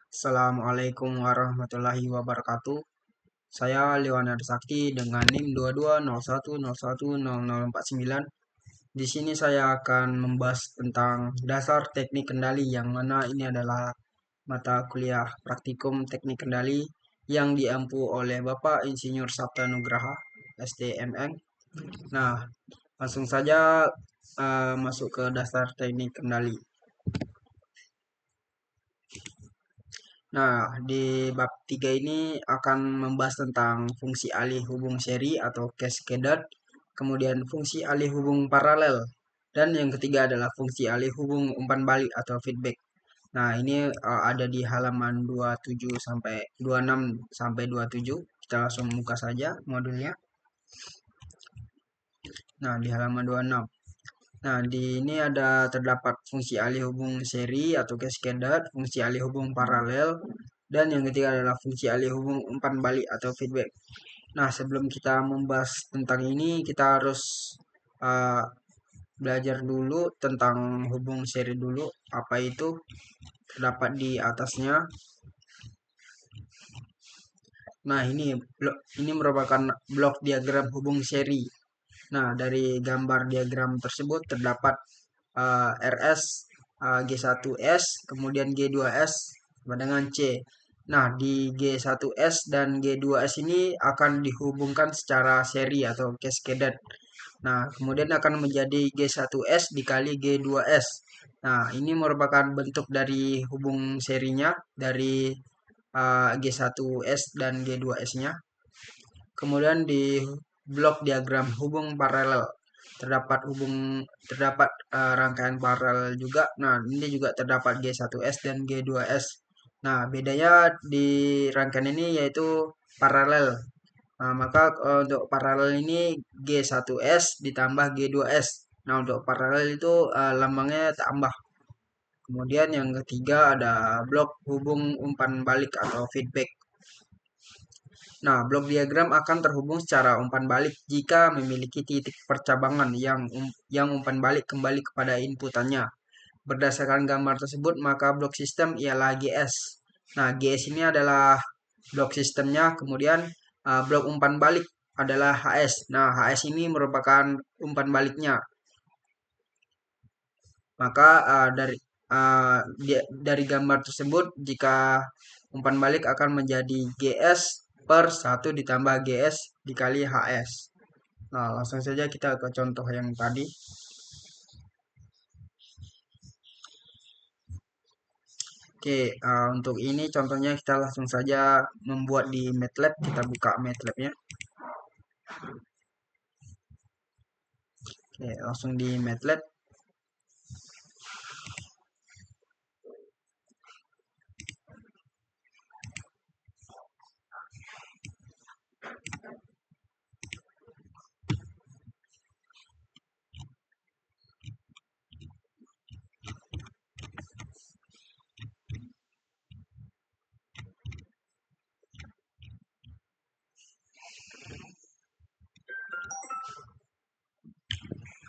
Assalamualaikum warahmatullahi wabarakatuh. Saya Leonard Sakti dengan NIM 2201010049. Di sini saya akan membahas tentang dasar teknik kendali yang mana ini adalah mata kuliah praktikum teknik kendali yang diampu oleh Bapak Insinyur Sabta Nugraha, STMN. Nah, langsung saja masuk ke dasar teknik kendali. Nah, di bab 3 ini akan membahas tentang fungsi alih hubung seri atau cascaded, kemudian fungsi alih hubung paralel, dan yang ketiga adalah fungsi alih hubung umpan balik atau feedback. Nah, ini ada di halaman 27 sampai 26 sampai 27. Kita langsung buka saja modulnya. Nah, di halaman 26. Nah, di ini terdapat fungsi alih hubung seri atau cascaded, fungsi alih hubung paralel, dan yang ketiga adalah fungsi alih hubung umpan balik atau feedback. Nah, sebelum kita membahas tentang ini, kita harus uh, belajar dulu tentang hubung seri dulu. Apa itu? Terdapat di atasnya. Nah, ini merupakan blok diagram hubung seri. Nah, dari gambar diagram tersebut terdapat RS, G1S, kemudian G2S sama dengan C. Nah, di G1S dan G2S ini akan dihubungkan secara seri atau cascaded. Nah, kemudian akan menjadi G1S dikali G2S. Nah, ini merupakan bentuk dari hubung serinya dari G1S dan G2S-nya. Kemudian di blok diagram hubung paralel terdapat rangkaian paralel juga. Nah, ini juga terdapat G1S dan G2S. Nah, bedanya di rangkaian ini yaitu paralel. Nah, maka untuk paralel ini G1S ditambah G2S. Nah, untuk paralel itu lambangnya tambah. Kemudian yang ketiga ada blok hubung umpan balik atau feedback. Nah, blok diagram akan terhubung secara umpan balik jika memiliki titik percabangan yang umpan balik kembali kepada inputannya. Berdasarkan gambar tersebut, maka blok sistem ialah GS. Nah, GS ini adalah blok sistemnya, kemudian blok umpan balik adalah HS. Nah, HS ini merupakan umpan baliknya. Maka dari gambar tersebut, jika umpan balik akan menjadi GS per 1 ditambah GS dikali HS. Nah, langsung saja kita ke contoh yang tadi. Oke, untuk ini contohnya kita langsung saja membuat di MATLAB. Kita buka MATLAB-nya. Oke, langsung di MATLAB.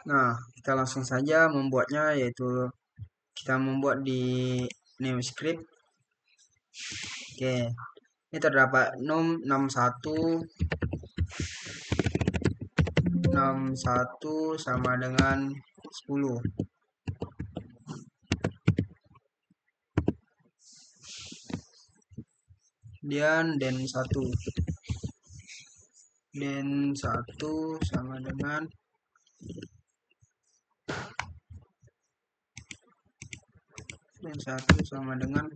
Nah, kita langsung saja membuatnya, yaitu kita membuat di new script. Oke, ini terdapat num 61 sama dengan 10. Kemudian den 1 sama dengan den 1 sama dengan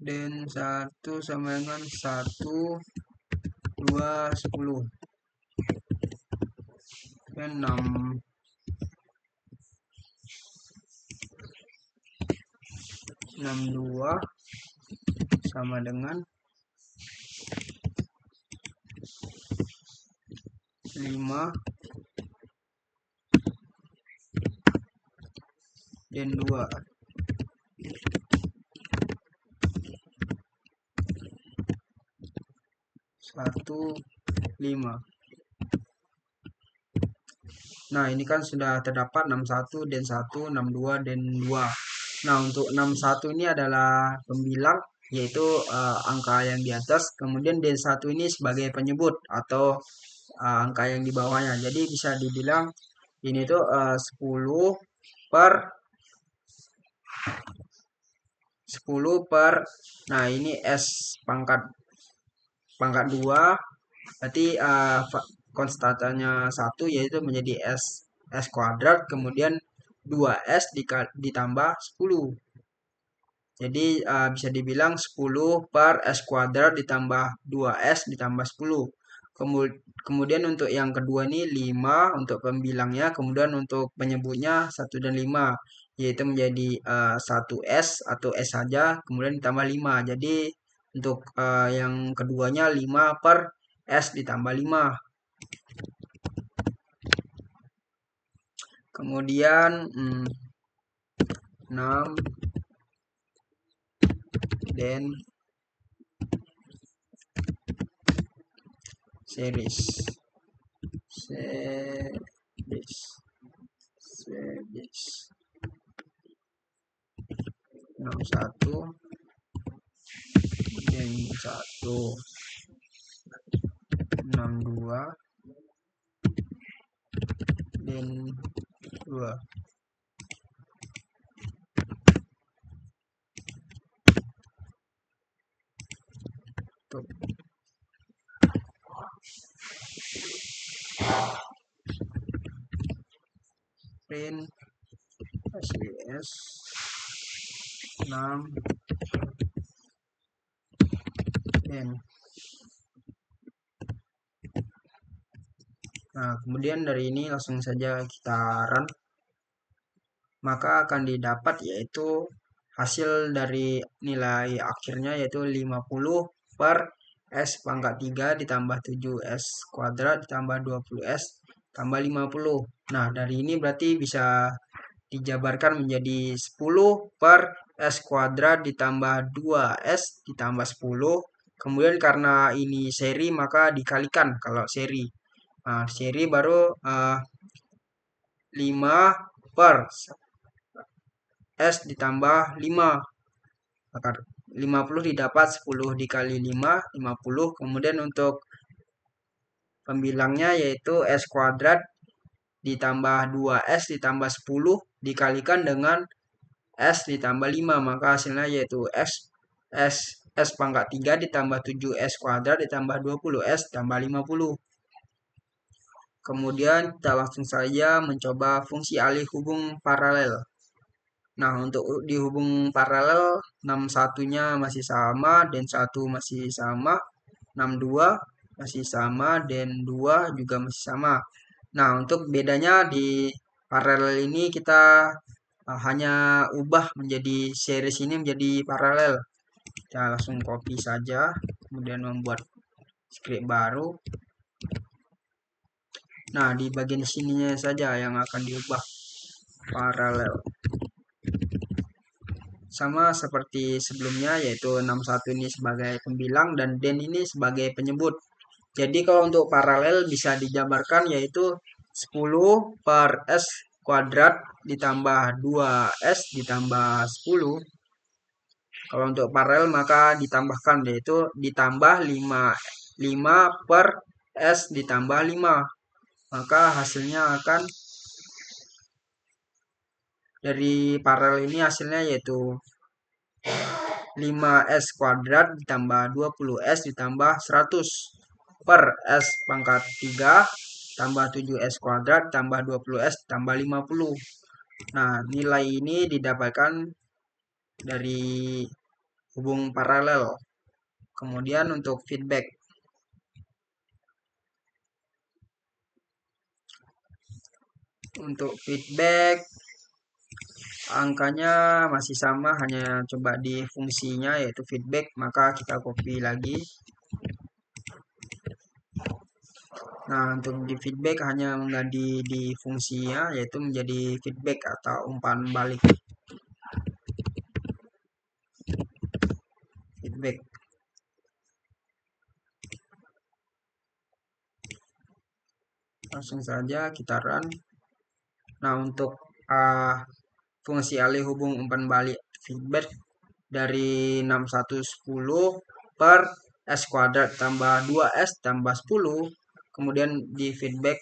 den 1 sama dengan 1 2 10 dan 62 sama dengan 5 dan 2. Satu 5. Nah, ini kan sudah terdapat 61, den 1, 62, den 2. Nah, untuk 61 ini adalah pembilang, yaitu angka yang di atas. Kemudian den 1 ini sebagai penyebut atau angka yang di bawahnya. Jadi bisa dibilang ini tuh 10 per 10 per, nah ini S pangkat pangkat 2, berarti konstantanya 1 yaitu menjadi S kuadrat, kemudian 2S ditambah 10. Jadi bisa dibilang 10 per S kuadrat ditambah 2S ditambah 10. Kemudian untuk yang kedua ini 5 untuk pembilangnya, kemudian untuk penyebutnya 1 dan 5, yaitu menjadi 1S atau S saja, kemudian ditambah 5. Jadi untuk yang keduanya 5 per S ditambah 5. Kemudian 6 dan series 61 dan 1 62 dan 2. Tuh. Print SBS 6 N. Nah, kemudian dari ini langsung saja kita run, maka akan didapat yaitu hasil dari nilai akhirnya yaitu 50 per S pangkat 3 ditambah 7S kuadrat ditambah 20S tambah 50. Nah, dari ini berarti bisa dijabarkan menjadi 10 per S kuadrat ditambah 2S ditambah 10. Kemudian karena ini seri maka dikalikan kalau seri. Nah, seri baru 5 per S ditambah 5. Maka 50 didapat 10 dikali 5, 50. Kemudian untuk pembilangnya yaitu S kuadrat ditambah 2S ditambah 10 dikalikan dengan S ditambah 5. Maka hasilnya yaitu S pangkat 3 ditambah 7S kuadrat ditambah 20S tambah 50. Kemudian kita langsung saja mencoba fungsi alih hubung paralel. Nah, untuk dihubung paralel 61-nya masih sama, dan 1 masih sama, 62 masih sama, dan 2 juga masih sama. Nah, untuk bedanya di paralel ini kita hanya ubah menjadi series ini menjadi paralel. Kita langsung copy saja, kemudian membuat script baru. Nah, di bagian sininya saja yang akan diubah paralel. Sama seperti sebelumnya yaitu 61 ini sebagai pembilang dan den ini sebagai penyebut. Jadi kalau untuk paralel bisa dijabarkan yaitu 10 per S kuadrat ditambah 2S ditambah 10. Kalau untuk paralel maka ditambahkan yaitu ditambah 5 per S ditambah 5. Maka hasilnya akan dari paralel ini hasilnya yaitu 5S kuadrat ditambah 20S ditambah 100 per S pangkat 3 tambah 7S kuadrat tambah 20S tambah 50. Nah, nilai ini didapatkan dari hubung paralel. Kemudian untuk feedback. Untuk feedback angkanya masih sama, hanya coba di fungsinya yaitu feedback, maka kita copy lagi. Nah, untuk di feedback hanya mengganti di fungsinya yaitu menjadi feedback atau umpan balik. Feedback. Langsung saja kita run. Nah, untuk uh, fungsi alih hubung umpan balik feedback dari 6110 per S kuadrat tambah 2S tambah 10, kemudian di feedback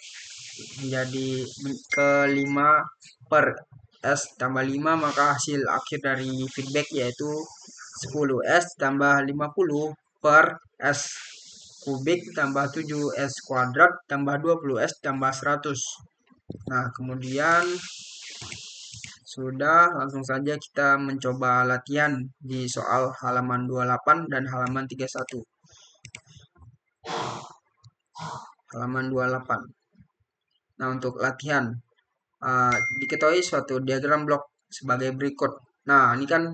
menjadi ke 5 per S tambah 5, maka hasil akhir dari feedback yaitu 10S tambah 50 per S kubik tambah 7S kuadrat tambah 20S tambah 100. Nah, kemudian sudah, langsung saja kita mencoba latihan di soal halaman 28 dan halaman 31. Halaman 28. Nah, untuk latihan, diketahui suatu diagram blok sebagai berikut. Nah, ini kan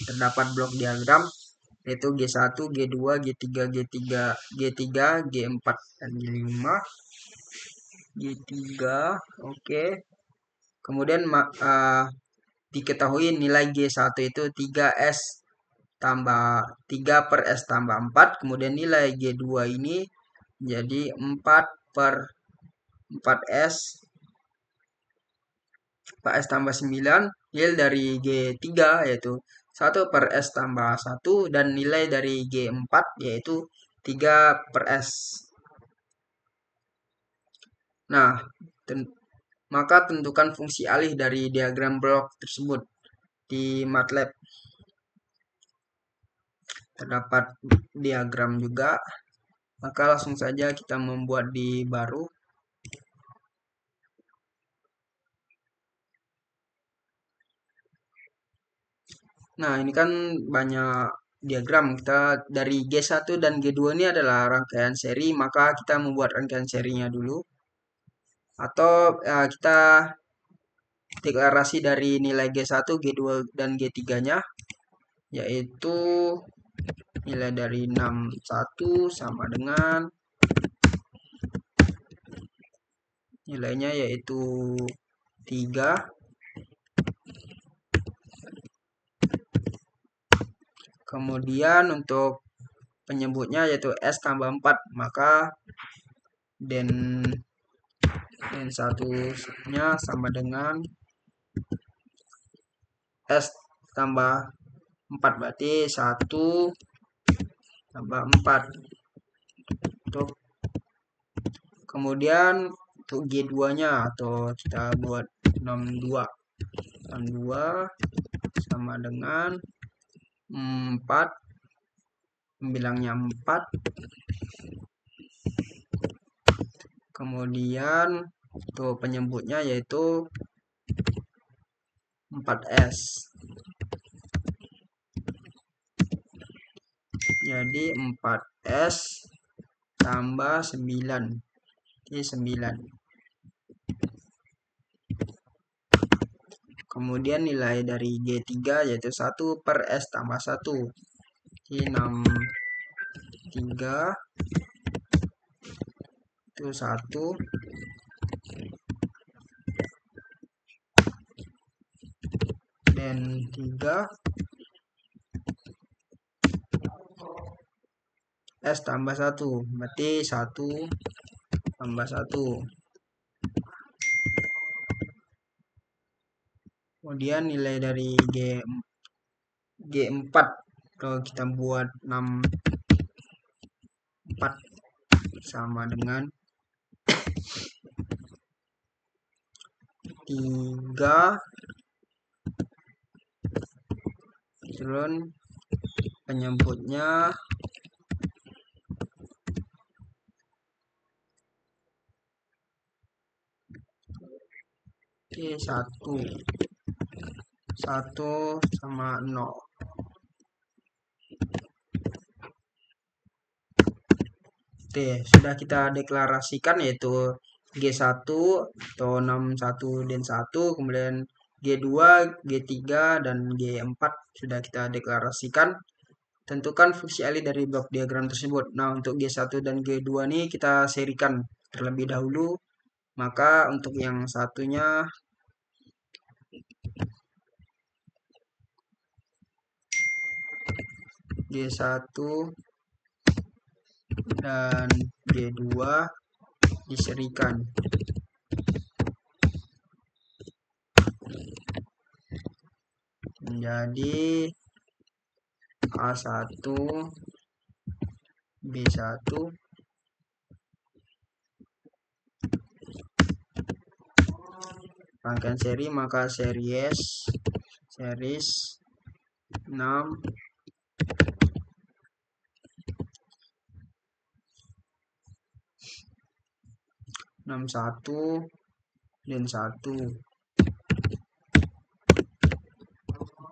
terdapat blok diagram yaitu G1, G2, G3, G3, G3, G4, dan G5. G3, oke. Kemudian diketahui nilai G1 itu 3S tambah 3 per S tambah 4. Kemudian nilai G2 ini jadi 4 per 4S 4S tambah 9. Nilai dari G3 yaitu 1 per S tambah 1. Dan nilai dari G4 yaitu 3 per S. Nah, maka tentukan fungsi alih dari diagram blok tersebut di MATLAB. Terdapat diagram juga, maka langsung saja kita membuat di baru. Nah, ini kan banyak diagram. Kita dari G1 dan G2 ini adalah rangkaian seri, maka kita membuat rangkaian serinya dulu. Atau kita deklarasi dari nilai G1, G2, dan G3-nya, yaitu nilai dari 61 sama dengan nilainya yaitu 3. Kemudian untuk penyebutnya yaitu S tambah 4, maka den 1-nya sama dengan S tambah 4, berarti 1 tambah 4. Untuk kemudian untuk G2-nya atau kita buat 62. 62 sama dengan 4, bilangnya 4. Kemudian untuk penyebutnya yaitu 4S. Jadi 4S tambah 9. Jadi 9. Kemudian nilai dari G3 yaitu 1 per S tambah 1. Jadi 63 itu 1. Dan 3 S tambah 1. Berarti 1 tambah 1. Kemudian nilai dari G4 kalau kita buat 64 sama dengan 3 turun penyebutnya Oke, 1 sama 0. Oke, sudah kita deklarasikan yaitu G1 atau 61 dan 1, kemudian G2, G3, dan G4 sudah kita deklarasikan. Tentukan fungsi alih dari blok diagram tersebut. Nah, untuk G1 dan G2 ini kita serikan terlebih dahulu. Maka untuk yang satunya G1 dan G2 diserikan. menjadi A1 B1 rangkaian seri, maka series 6 61 dan 1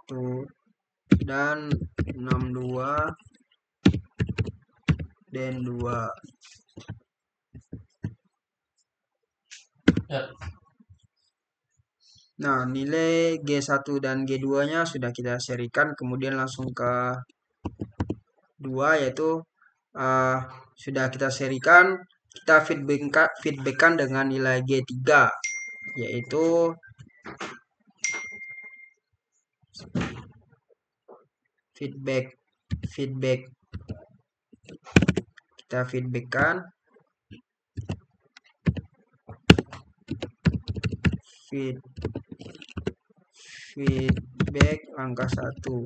tuh, dan 62 dan 2. Nah, nilai G1 dan G2 nya sudah kita serikan, kemudian langsung ke 2, yaitu sudah kita serikan, kita feedbackkan dengan nilai G3, yaitu feedback kita feedbackkan feedback angka 1.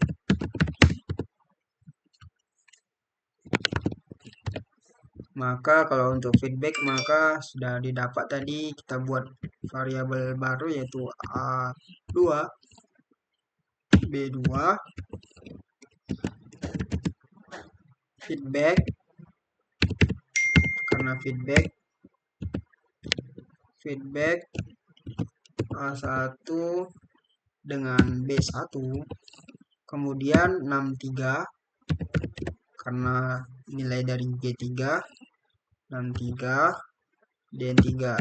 Maka kalau untuk feedback maka sudah didapat tadi, kita buat variabel baru yaitu A2 B2 feedback, karena feedback A1 dengan B1, kemudian 63 karena nilai dari G3 63 dan 3.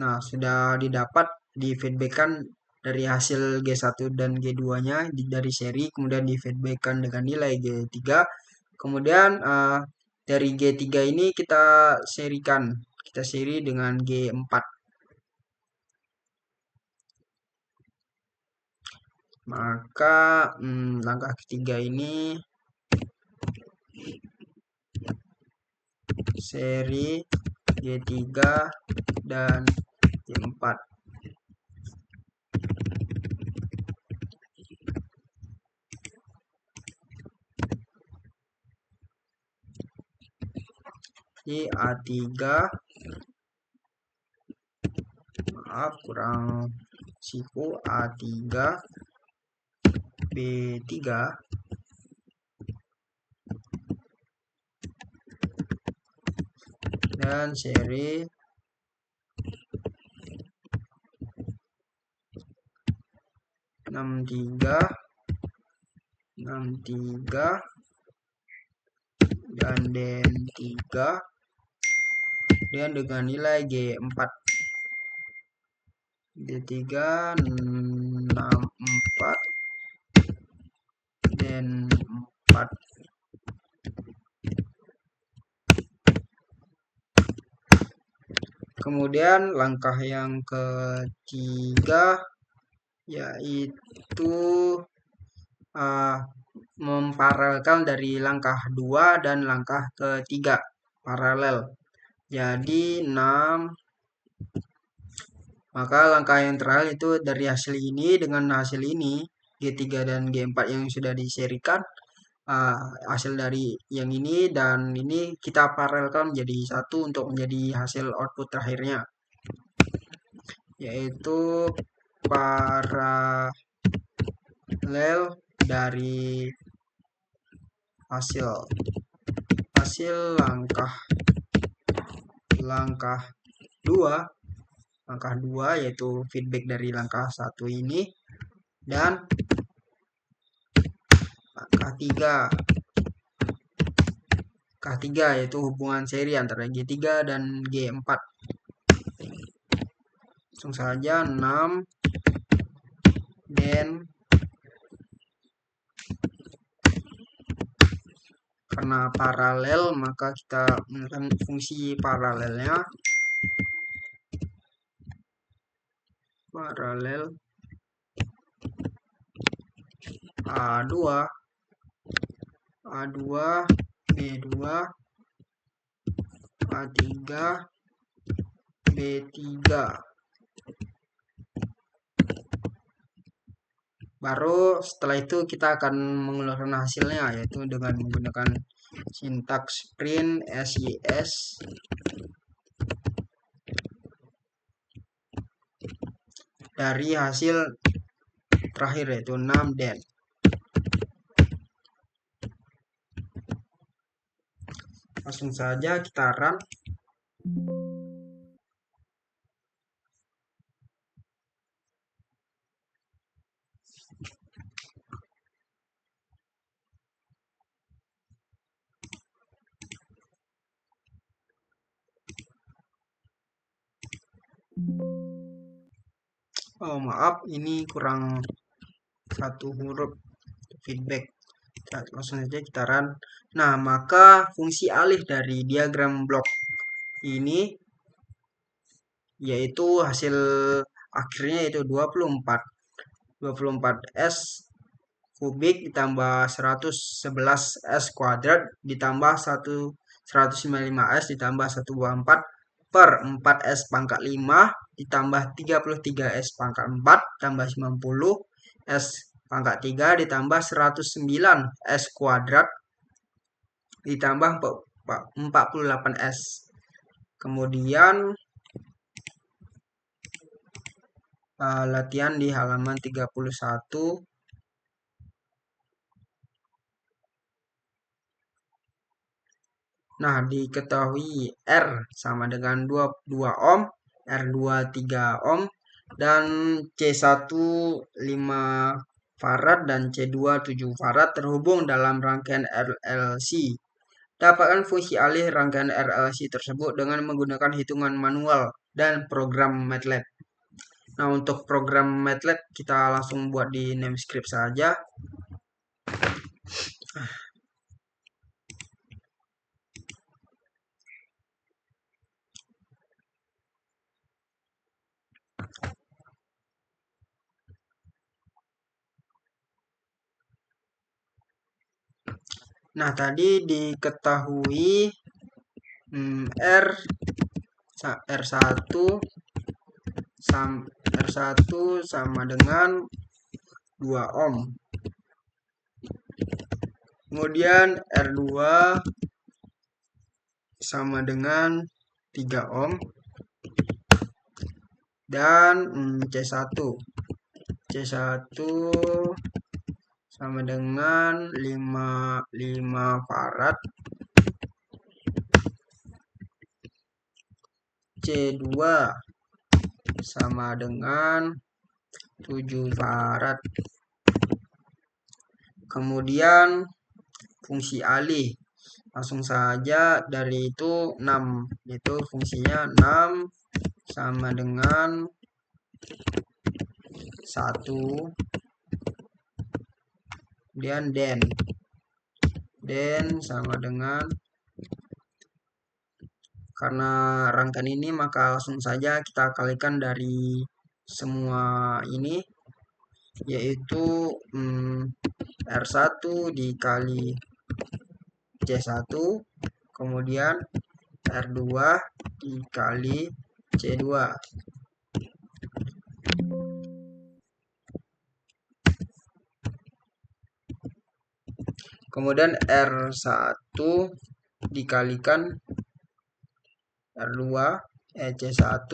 Nah, sudah didapat, di feedbackkan dari hasil G1 dan G2 nya dari seri, kemudian di feedbackkan dengan nilai G3, kemudian dari G3 ini kita seri dengan G4. Maka langkah ketiga ini seri G3 dan G4. Di A3, maaf kurang siku, A3 B3 dan seri enam tiga dan D3 dan dengan nilai G4. D3 64 dan 4. Kemudian langkah yang ketiga yaitu memparalelkan dari langkah 2 dan langkah ketiga, paralel. Jadi 6, maka langkah yang terakhir itu dari hasil ini dengan hasil ini, G3 dan G4 yang sudah diserikan, hasil dari yang ini dan ini kita paralelkan menjadi satu untuk menjadi hasil output terakhirnya, yaitu paralel dari hasil langkah 2 yaitu feedback dari langkah 1 ini, dan langkah 3 yaitu hubungan seri antara G3 dan G4. Langsung saja 6 dan karena paralel maka kita menggunakan fungsi paralelnya, paralel A2 B2 A3 B3. Baru setelah itu kita akan mengeluarkan hasilnya, yaitu dengan menggunakan sintaks print sys dari hasil terakhir, yaitu 6 den. Langsung saja kita run. Oh maaf, ini kurang satu huruf feedback. Langsung saja kita run. Nah, maka fungsi alih dari diagram blok ini yaitu hasil akhirnya yaitu 24 S kubik ditambah 111 S kuadrat ditambah 155 S ditambah 124 per 4 S pangkat 5 ditambah 33 S pangkat 4 tambah 90 S pangkat 3 ditambah 109 S kuadrat ditambah 48 S. Kemudian latihan di halaman 31. Nah, diketahui R sama dengan 22 ohm, R2 3 ohm, dan C1 5 farad dan C2 7 farad terhubung dalam rangkaian RLC. Dapatkan fungsi alih rangkaian RLC tersebut dengan menggunakan hitungan manual dan program MATLAB. Nah, untuk program MATLAB kita langsung buat di namescript saja. Nah, tadi diketahui R1 sama dengan 2 ohm. Kemudian R2 sama dengan 3 ohm. Dan C1 sama dengan 5 farad. C2 sama dengan 7 farad. Kemudian fungsi alih langsung saja dari itu 6, itu fungsinya 6 sama dengan 1. Kemudian den sama dengan, karena rangkaian ini maka langsung saja kita kalikan dari semua ini, yaitu R1 dikali C1, kemudian R2 dikali C2. Kemudian R1 dikalikan R2 C1,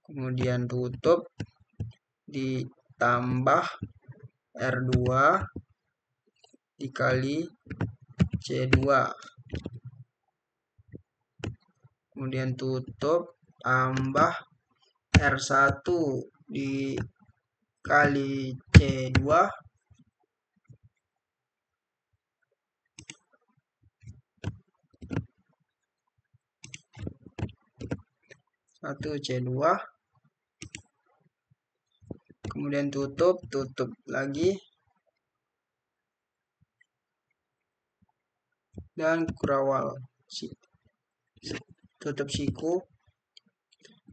kemudian tutup ditambah R2 dikali C2, kemudian tutup tambah R1 dikali C2, C2, kemudian tutup lagi, dan kurawal tutup siku.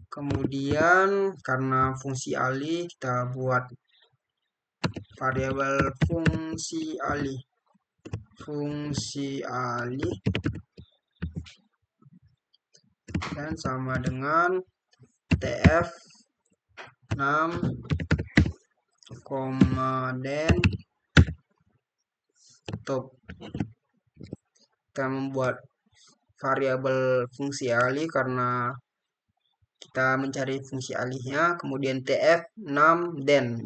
Kemudian karena fungsi alih kita buat variabel fungsi alih dan sama dengan TF 6, den top. Kita membuat variabel fungsi alih karena kita mencari fungsi alihnya, kemudian TF 6 den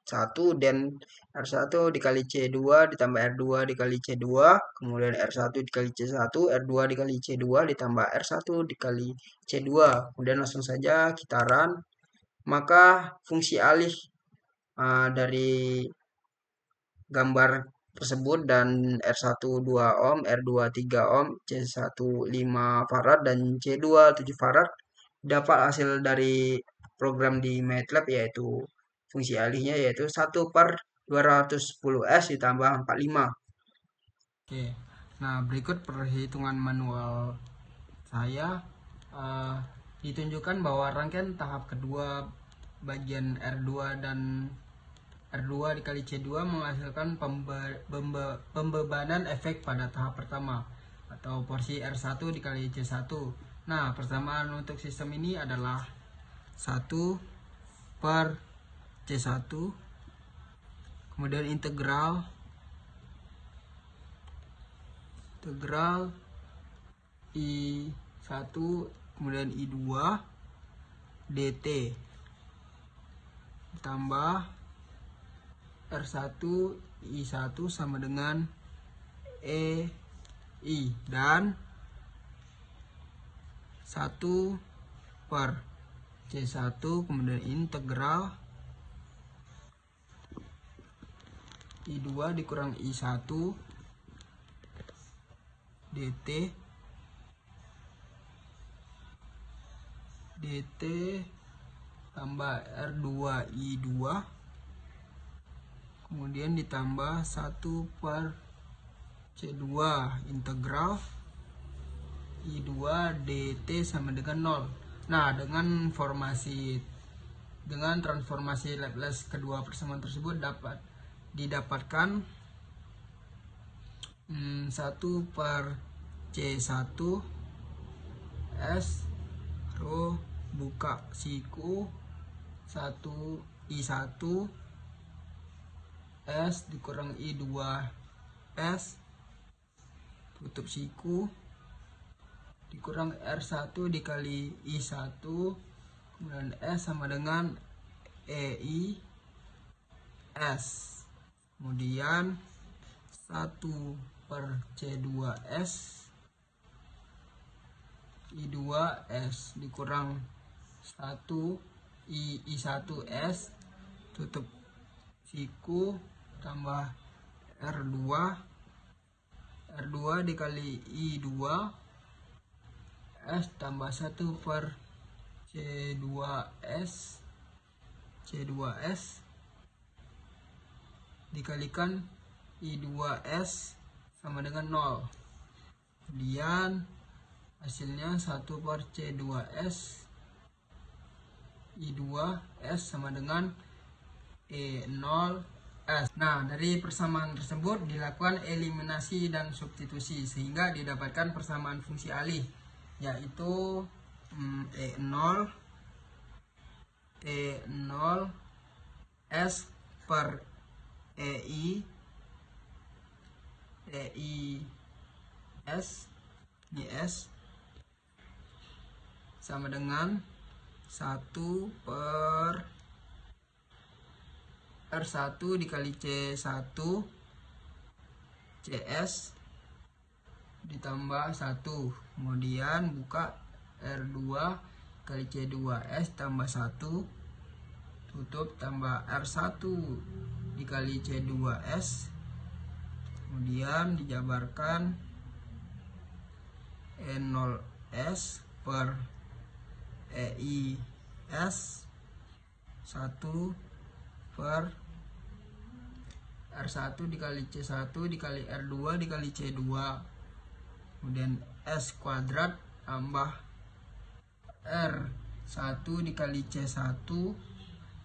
1 den R1 dikali C2 ditambah R2 dikali C2, kemudian R1 dikali C1, R2 dikali C2 ditambah R1 dikali C2. Kemudian langsung saja kita run, maka fungsi alih dari gambar tersebut dan R1 2 ohm, R2 3 ohm, C1 5 farad dan C2 7 farad dapat hasil dari program di MATLAB, yaitu fungsi alihnya yaitu 1/210S ditambah 45. Oke, nah berikut perhitungan manual saya. Ditunjukkan bahwa rangkaian tahap kedua bagian R2 dan R2 dikali C2 menghasilkan pembebanan efek pada tahap pertama atau porsi R1 dikali C1. Nah, persamaan untuk sistem ini adalah 1/C1, kemudian integral I1 kemudian I2 dt ditambah R1 I1 sama dengan EI dan 1/C1 kemudian integral I2 dikurang I1 dt tambah R2 I2 kemudian ditambah 1/C2 integral I2 dt sama dengan 0. Nah, dengan transformasi Laplace kedua persamaan tersebut dapat didapatkan 1/C1 S rho buka siku 1 I1 S dikurang I2 S tutup siku dikurang R1 dikali I1 kemudian S sama dengan EI S, kemudian 1/C2S I2S dikurang 1 I1S tutup siku tambah R2 dikali I2 S tambah 1/C2S dikalikan I2S sama dengan 0. Kemudian hasilnya 1/C2S I2S sama dengan E0S. Nah, dari persamaan tersebut dilakukan eliminasi dan substitusi sehingga didapatkan persamaan fungsi alih, yaitu E0 S per EI S ini S sama dengan 1/R1 dikali C1 CS ditambah 1, kemudian buka R2 kali C2S tambah 1 tutup tambah R1 dikali C2S kemudian dijabarkan E0S per EIS 1/R1 dikali C1 dikali R2 dikali C2 kemudian S kuadrat tambah R1 dikali C1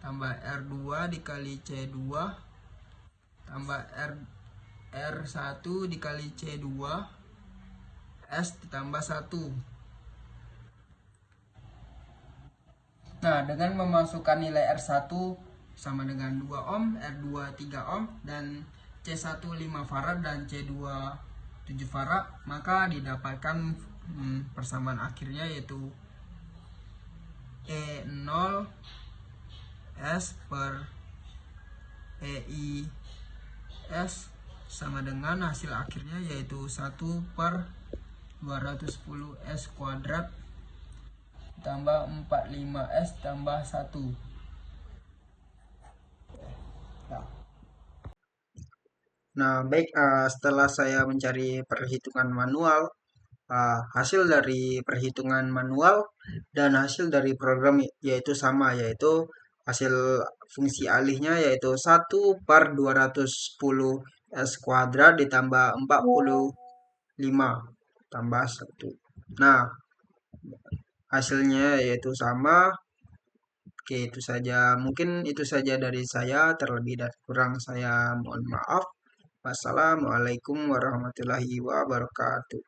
tambah R2 dikali C2 tambah R1 dikali C2 S ditambah 1 Nah, dengan memasukkan nilai R1 sama dengan 2 ohm, R2 3 ohm, dan C1 5 farad dan C2 7 farad, maka didapatkan persamaan akhirnya yaitu E0 S per EI S sama dengan hasil akhirnya yaitu 1 per 210 S kuadrat tambah 45 S tambah 1. Nah, baik, setelah saya mencari perhitungan manual, hasil dari perhitungan manual dan hasil dari program yaitu sama, yaitu hasil fungsi alihnya yaitu 1 per 210 S kuadrat ditambah 45 tambah 1. Nah, hasilnya yaitu sama. Oke, itu saja. Mungkin itu saja dari saya. Terlebih dan kurang saya mohon maaf. Wassalamualaikum warahmatullahi wabarakatuh.